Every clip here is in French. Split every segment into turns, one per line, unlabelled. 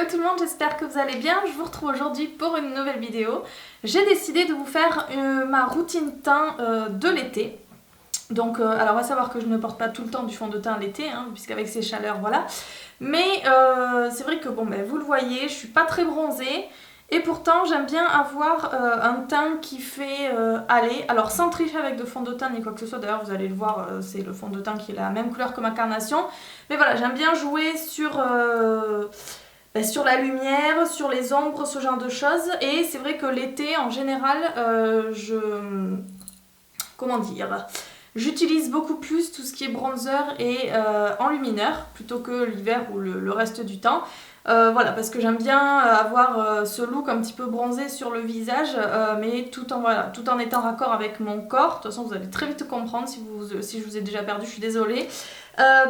Hello tout le monde, j'espère que vous allez bien. Je vous retrouve aujourd'hui pour une nouvelle vidéo. J'ai décidé de vous faire ma routine teint de l'été. Donc, alors on va savoir que je ne porte pas tout le temps du fond de teint l'été, hein, puisqu'avec ces chaleurs, voilà. Mais c'est vrai que bon, ben, vous le voyez, je suis pas très bronzée. Et pourtant, j'aime bien avoir un teint qui fait aller. Alors, sans tricher avec de fond de teint ni quoi que ce soit. D'ailleurs, vous allez le voir, c'est le fond de teint qui est la même couleur que ma carnation. Mais voilà, j'aime bien jouer sur la lumière, sur les ombres, ce genre de choses. Et c'est vrai que l'été, en général, comment dire, j'utilise beaucoup plus tout ce qui est bronzer et enlumineur plutôt que l'hiver ou le reste du temps. Voilà, parce que j'aime bien avoir ce look un petit peu bronzé sur le visage, mais tout en étant raccord avec mon corps. De toute façon, vous allez très vite comprendre si je vous ai déjà perdu, je suis désolée.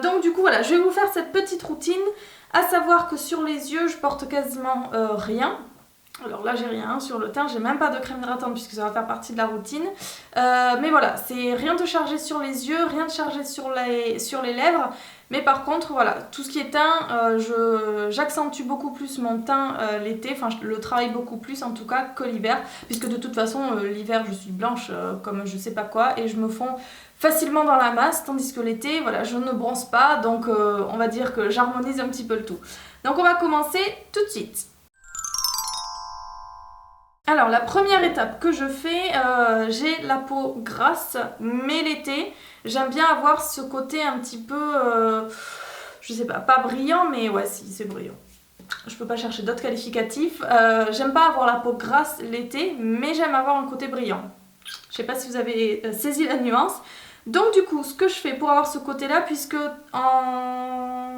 Donc du coup, voilà, je vais vous faire cette petite routine, à savoir que sur les yeux, je porte quasiment rien. Alors là j'ai rien sur le teint, j'ai même pas de crème hydratante puisque ça va faire partie de la routine. Mais voilà, c'est rien de chargé sur les yeux, rien de chargé sur les lèvres. Mais par contre voilà, tout ce qui est teint, j'accentue beaucoup plus mon teint l'été, enfin je le travaille beaucoup plus en tout cas que l'hiver. Puisque de toute façon l'hiver je suis blanche comme je sais pas quoi et je me fonds facilement dans la masse. Tandis que l'été, voilà, je ne bronze pas, donc on va dire que j'harmonise un petit peu le tout. Donc on va commencer tout de suite. Alors la première étape que je fais, j'ai la peau grasse, mais l'été, j'aime bien avoir ce côté un petit peu, je sais pas brillant, mais ouais si c'est brillant. Je peux pas chercher d'autres qualificatifs. J'aime pas avoir la peau grasse l'été, mais j'aime avoir un côté brillant. Je sais pas si vous avez saisi la nuance. Donc du coup, ce que je fais pour avoir ce côté-là, puisque en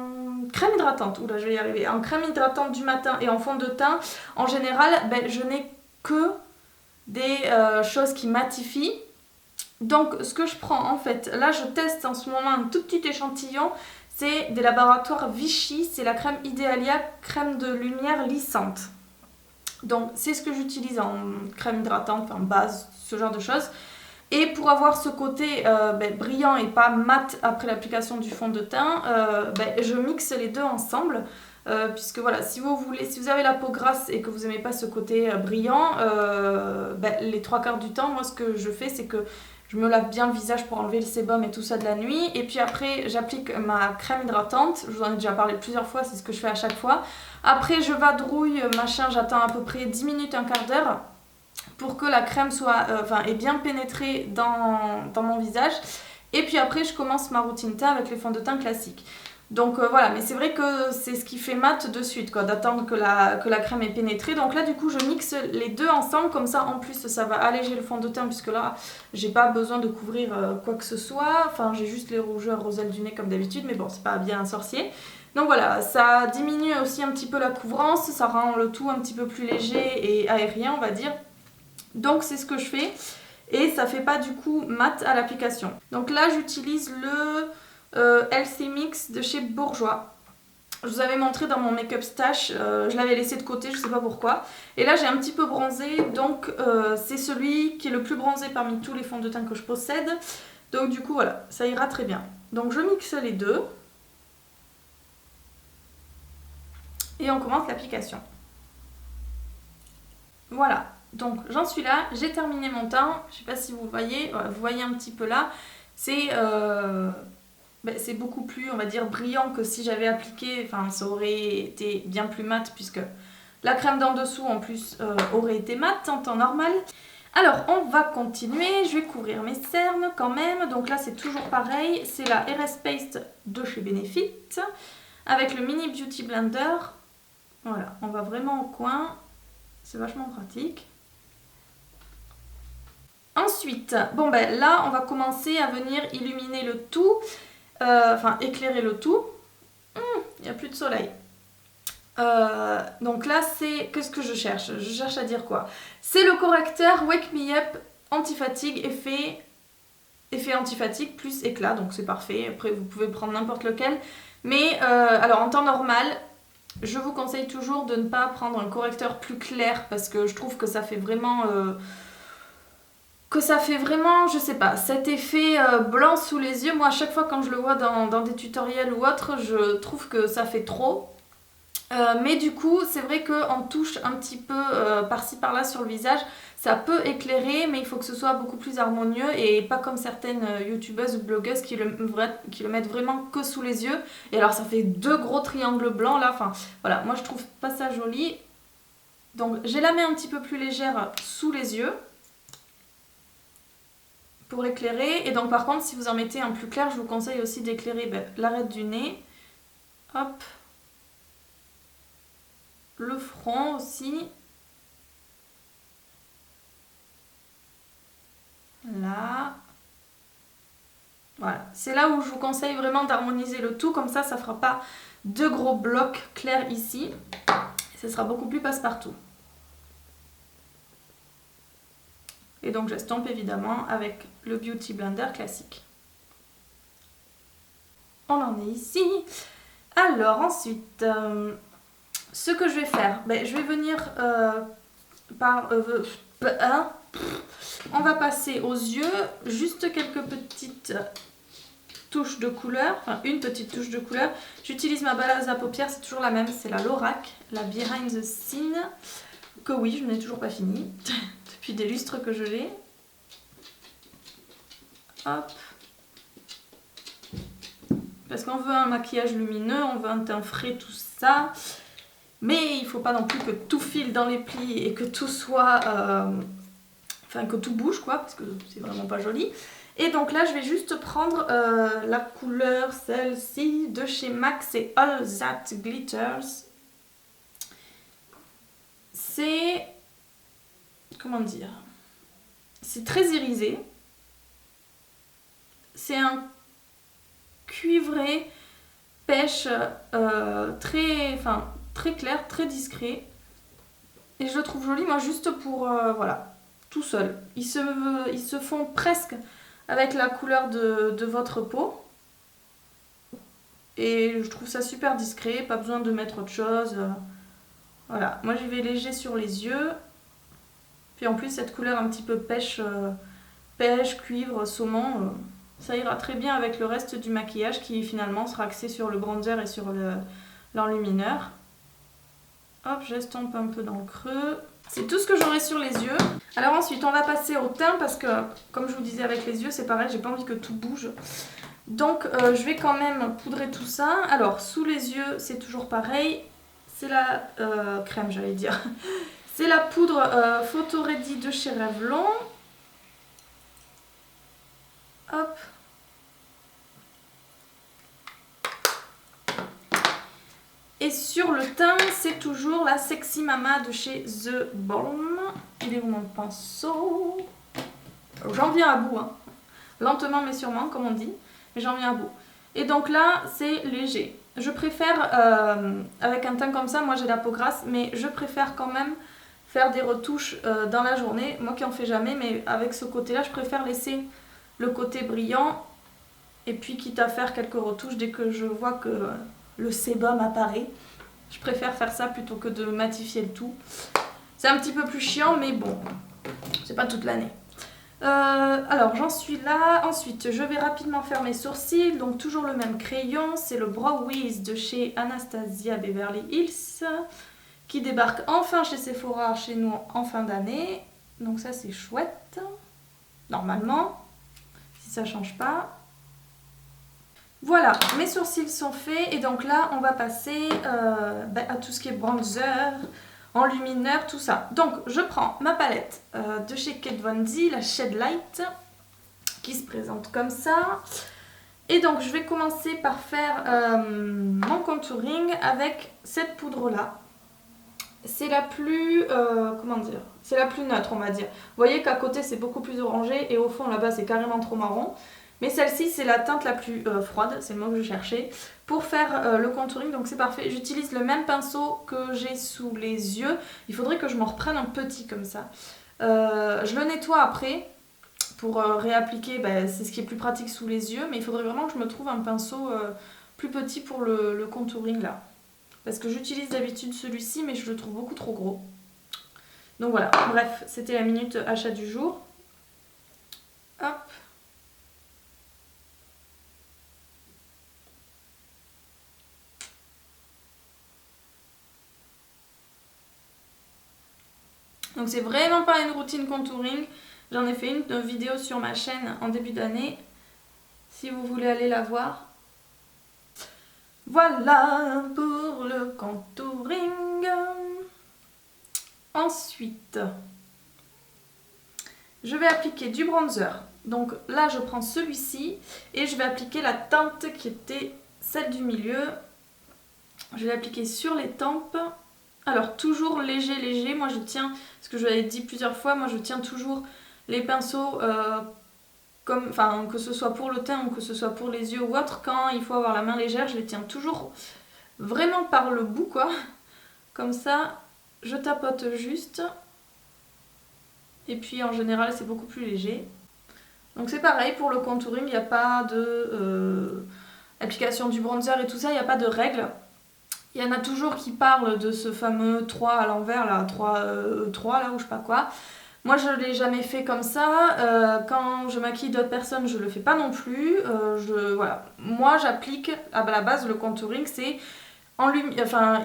crème hydratante, oula je vais y arriver, en crème hydratante du matin et en fond de teint, en général, ben, je n'ai que des choses qui matifient. Donc ce que je prends en fait, là je teste en ce moment un tout petit échantillon, c'est des laboratoires Vichy, c'est la crème Idealia, crème de lumière lissante. Donc c'est ce que j'utilise en crème hydratante, en base, ce genre de choses. Et pour avoir ce côté brillant et pas mat après l'application du fond de teint, je mixe les deux ensemble. Puisque voilà, si vous avez la peau grasse et que vous n'aimez pas ce côté brillant, les 3/4 du temps, moi ce que je fais, c'est que je me lave bien le visage pour enlever le sébum et tout ça de la nuit. Et puis après, j'applique ma crème hydratante. Je vous en ai déjà parlé plusieurs fois, c'est ce que je fais à chaque fois. Après, je vadrouille, machin, j'attends à peu près 10 minutes, un quart d'heure pour que la crème ait bien pénétré dans mon visage. Et puis après, je commence ma routine teint avec les fonds de teint classiques. Donc voilà, mais c'est vrai que c'est ce qui fait mat de suite, quoi, d'attendre que la crème ait pénétré. Donc là, du coup, je mixe les deux ensemble, comme ça, en plus, ça va alléger le fond de teint, puisque là, j'ai pas besoin de couvrir quoi que ce soit. Enfin, j'ai juste les rougeurs, roselles du nez comme d'habitude, mais bon, c'est pas bien un sorcier. Donc voilà, ça diminue aussi un petit peu la couvrance, ça rend le tout un petit peu plus léger et aérien, on va dire. Donc c'est ce que je fais, et ça fait pas du coup mat à l'application. Donc là, j'utilise le LC Mix de chez Bourjois. Je vous avais montré dans mon make-up stash, je l'avais laissé de côté, je sais pas pourquoi. Et là j'ai un petit peu bronzé, donc c'est celui qui est le plus bronzé parmi tous les fonds de teint que je possède. Donc du coup voilà, ça ira très bien. Donc je mixe les deux. Et on commence l'application. Voilà, donc j'en suis là, j'ai terminé mon teint. Je sais pas si vous voyez, vous voyez un petit peu là. C'est beaucoup plus, on va dire, brillant que si j'avais appliqué, enfin ça aurait été bien plus mat puisque la crème d'en dessous en plus aurait été mat en temps normal. Alors on va continuer, je vais couvrir mes cernes quand même, donc là c'est toujours pareil, c'est la RS Paste de chez Benefit avec le Mini Beauty Blender. Voilà, on va vraiment au coin, c'est vachement pratique. Ensuite, là on va commencer à venir illuminer le tout. Éclairer le tout. Il n'y a plus de soleil. Donc là, qu'est-ce que je cherche? Je cherche à dire quoi? C'est le correcteur Wake Me Up anti-fatigue, effet anti-fatigue plus éclat, donc c'est parfait. Après, vous pouvez prendre n'importe lequel. Mais alors en temps normal, je vous conseille toujours de ne pas prendre un correcteur plus clair parce que je trouve que ça fait vraiment... je sais pas, cet effet blanc sous les yeux. Moi à chaque fois quand je le vois dans des tutoriels ou autre, je trouve que ça fait trop. Mais du coup, c'est vrai qu'en touche un petit peu par-ci par-là sur le visage, ça peut éclairer, mais il faut que ce soit beaucoup plus harmonieux et pas comme certaines youtubeuses ou blogueuses qui le mettent vraiment que sous les yeux. Et alors ça fait deux gros triangles blancs là, enfin voilà, moi je trouve pas ça joli. Donc j'ai la main un petit peu plus légère sous les yeux pour éclairer. Et donc par contre, si vous en mettez un plus clair, je vous conseille aussi d'éclairer l'arête du nez. Hop. Le front aussi. Là. Voilà. C'est là où je vous conseille vraiment d'harmoniser le tout. Comme ça ne fera pas deux gros blocs clairs ici. Ce sera beaucoup plus passe-partout. Et donc j'estompe évidemment avec le Beauty Blender classique. On en est ici. Alors ensuite, ce que je vais faire, je vais venir on va passer aux yeux, juste quelques petites touches de couleur, enfin une petite touche de couleur. J'utilise ma base à paupières, c'est toujours la même, c'est la Lorac, la Behind the Scene, que oui, je n'ai toujours pas fini, depuis des lustres que je l'ai. Hop. Parce qu'on veut un maquillage lumineux, on veut un teint frais, tout ça. Mais il ne faut pas non plus que tout file dans les plis et que tout soit... Enfin, que tout bouge, quoi, parce que c'est vraiment pas joli. Et donc là, je vais juste prendre la couleur, celle-ci, de chez MAC, c'est All That Glitters. C'est... Comment dire? C'est très irisé. C'est un cuivré pêche très clair, très discret. Et je le trouve joli, moi, juste pour... voilà, tout seul. Ils se font presque avec la couleur de votre peau. Et je trouve ça super discret, pas besoin de mettre autre chose. Voilà, moi j'y vais léger sur les yeux. Puis en plus, cette couleur un petit peu pêche, cuivre, saumon, ça ira très bien avec le reste du maquillage qui finalement sera axé sur le bronzer et sur l'enlumineur. Hop, j'estompe un peu dans le creux. C'est tout ce que j'aurai sur les yeux. Alors ensuite, on va passer au teint parce que, comme je vous disais avec les yeux, c'est pareil, j'ai pas envie que tout bouge. Donc, je vais quand même poudrer tout ça. Alors, sous les yeux, c'est toujours pareil. C'est la crème, j'allais dire. C'est la poudre Photo Ready de chez Revlon. Hop. Et sur le teint, c'est toujours la Sexy Mama de chez The Balm. Il est où mon pinceau? J'en viens à bout, hein. Lentement mais sûrement, comme on dit. Mais j'en viens à bout. Et donc là, c'est léger. Je préfère, avec un teint comme ça, moi j'ai la peau grasse, mais je préfère quand même faire des retouches dans la journée. Moi qui en fais jamais, mais avec ce côté-là, je préfère laisser le côté brillant. Et puis quitte à faire quelques retouches dès que je vois que le sébum apparaît. Je préfère faire ça plutôt que de matifier le tout. C'est un petit peu plus chiant, mais bon, c'est pas toute l'année. Alors j'en suis là. Ensuite, je vais rapidement faire mes sourcils. Donc toujours le même crayon, c'est le Brow Wiz de chez Anastasia Beverly Hills qui débarque enfin chez Sephora chez nous en fin d'année. Donc ça c'est chouette. Normalement, si ça change pas. Voilà, mes sourcils sont faits et donc là on va passer à tout ce qui est bronzer, enlumineur, tout ça. Donc je prends ma palette de chez Kat Von D, la Shed Light, qui se présente comme ça. Et donc je vais commencer par faire mon contouring avec cette poudre là. C'est la plus, comment dire, c'est la plus neutre on va dire. Vous voyez qu'à côté c'est beaucoup plus orangé et au fond là-bas c'est carrément trop marron. Mais celle-ci, c'est la teinte la plus froide, c'est le mot que je cherchais, pour faire le contouring, donc c'est parfait. J'utilise le même pinceau que j'ai sous les yeux. Il faudrait que je m'en reprenne un petit comme ça. Je le nettoie après pour réappliquer, c'est ce qui est plus pratique sous les yeux, mais il faudrait vraiment que je me trouve un pinceau plus petit pour le contouring là. Parce que j'utilise d'habitude celui-ci, mais je le trouve beaucoup trop gros. Donc voilà, bref, c'était la minute achat du jour. Hop. Donc c'est vraiment pas une routine contouring. J'en ai fait une vidéo sur ma chaîne en début d'année. Si vous voulez aller la voir. Voilà pour le contouring. Ensuite, je vais appliquer du bronzer. Donc là, je prends celui-ci et je vais appliquer la teinte qui était celle du milieu. Je vais l'appliquer sur les tempes. Alors toujours léger. Moi je tiens, ce que je vous avais dit plusieurs fois, moi je tiens toujours les pinceaux que ce soit pour le teint ou que ce soit pour les yeux ou autre. Quand il faut avoir la main légère, je les tiens toujours vraiment par le bout quoi. Comme ça, je tapote juste. Et puis en général c'est beaucoup plus léger. Donc c'est pareil pour le contouring, il n'y a pas de application du bronzer et tout ça, il n'y a pas de règles. Il y en a toujours qui parlent de ce fameux 3 à l'envers, là, 3 là ou je sais pas quoi. Moi je l'ai jamais fait comme ça. Quand je maquille d'autres personnes, je le fais pas non plus. Voilà. Moi j'applique, à la base le contouring c'est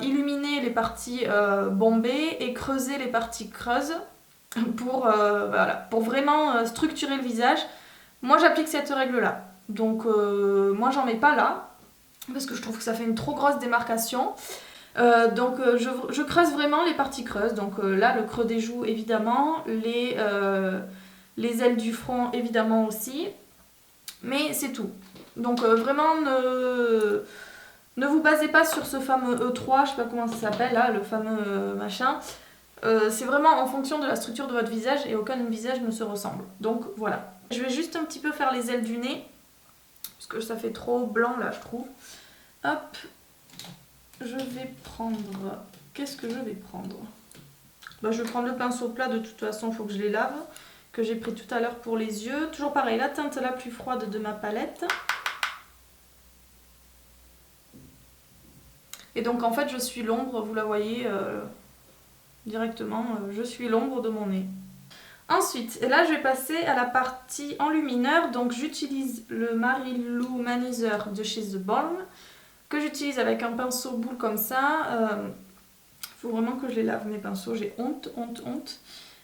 illuminer les parties bombées et creuser les parties creuses pour vraiment structurer le visage. Moi j'applique cette règle là. Donc moi j'en mets pas là. Parce que je trouve que ça fait une trop grosse démarcation. Je creuse vraiment les parties creuses. Donc là, le creux des joues, évidemment. Les ailes du front, évidemment aussi. Mais c'est tout. Donc vraiment, ne vous basez pas sur ce fameux E3, je sais pas comment ça s'appelle, là, le fameux machin. C'est vraiment en fonction de la structure de votre visage et aucun visage ne se ressemble. Donc voilà. Je vais juste un petit peu faire les ailes du nez. Parce que ça fait trop blanc là je trouve. Hop, je vais prendre... Qu'est-ce que je vais prendre? Je vais prendre le pinceau plat, de toute façon il faut que je les lave. Que j'ai pris tout à l'heure pour les yeux. Toujours pareil, la teinte la plus froide de ma palette. Et donc en fait je suis l'ombre, vous la voyez directement, je suis l'ombre de mon nez. Ensuite, là je vais passer à la partie enlumineur, donc j'utilise le Marilou Manizer de chez The Balm, que j'utilise avec un pinceau boule comme ça. Faut vraiment que je les lave mes pinceaux, j'ai honte.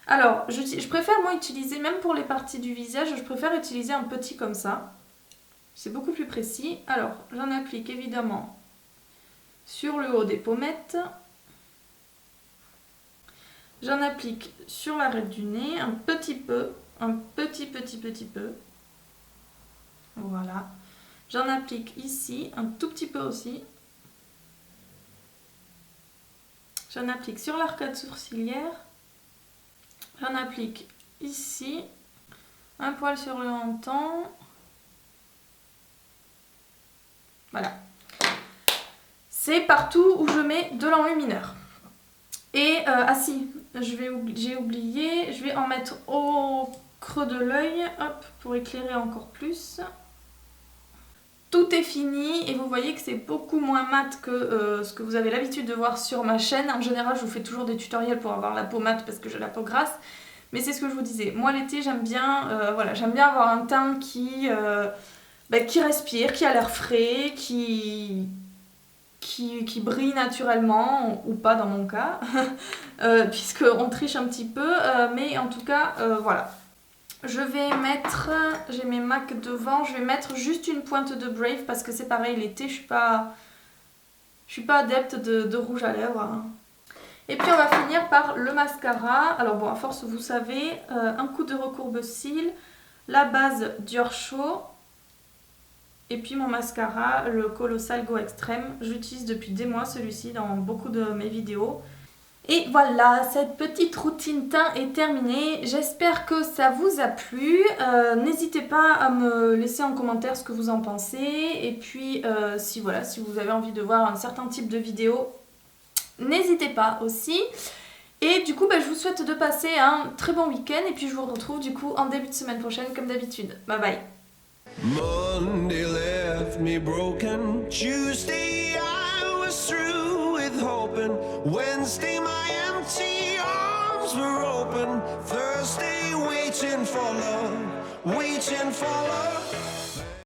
Alors, je préfère moi utiliser, même pour les parties du visage, je préfère utiliser un petit comme ça. C'est beaucoup plus précis. Alors, j'en applique évidemment sur le haut des pommettes. J'en applique sur l'arête du nez, un petit peu, un petit peu. Voilà. J'en applique ici, un tout petit peu aussi. J'en applique sur l'arcade sourcilière. J'en applique ici, un poil sur le menton. Voilà. C'est partout où je mets de l'enlumineur. Et j'ai oublié, je vais en mettre au creux de l'œil, hop, pour éclairer encore plus. Tout est fini et vous voyez que c'est beaucoup moins mat que ce que vous avez l'habitude de voir sur ma chaîne. En général, je vous fais toujours des tutoriels pour avoir la peau mate parce que j'ai la peau grasse. Mais c'est ce que je vous disais. Moi, l'été, j'aime bien, j'aime bien avoir un teint qui respire, qui a l'air frais, qui brille naturellement, ou pas dans mon cas, puisqu'on triche un petit peu. Mais en tout cas, voilà. Je vais mettre, j'ai mes MAC devant, je vais mettre juste une pointe de Brave parce que c'est pareil, l'été, je suis pas adepte de rouge à lèvres. Hein. Et puis on va finir par le mascara. Alors bon, à force, vous savez, un coup de recourbe-cils, la base Dior Show, et puis mon mascara, le Colossal Go Extreme. J'utilise depuis des mois celui-ci dans beaucoup de mes vidéos. Et voilà, cette petite routine teint est terminée. J'espère que ça vous a plu. N'hésitez pas à me laisser en commentaire ce que vous en pensez. Et puis, si vous avez envie de voir un certain type de vidéo, n'hésitez pas aussi. Et du coup, je vous souhaite de passer un très bon week-end. Et puis, je vous retrouve du coup en début de semaine prochaine comme d'habitude. Bye bye. Monday left me broken. Tuesday I was through with hoping. Wednesday my empty arms were open. Thursday waiting for love.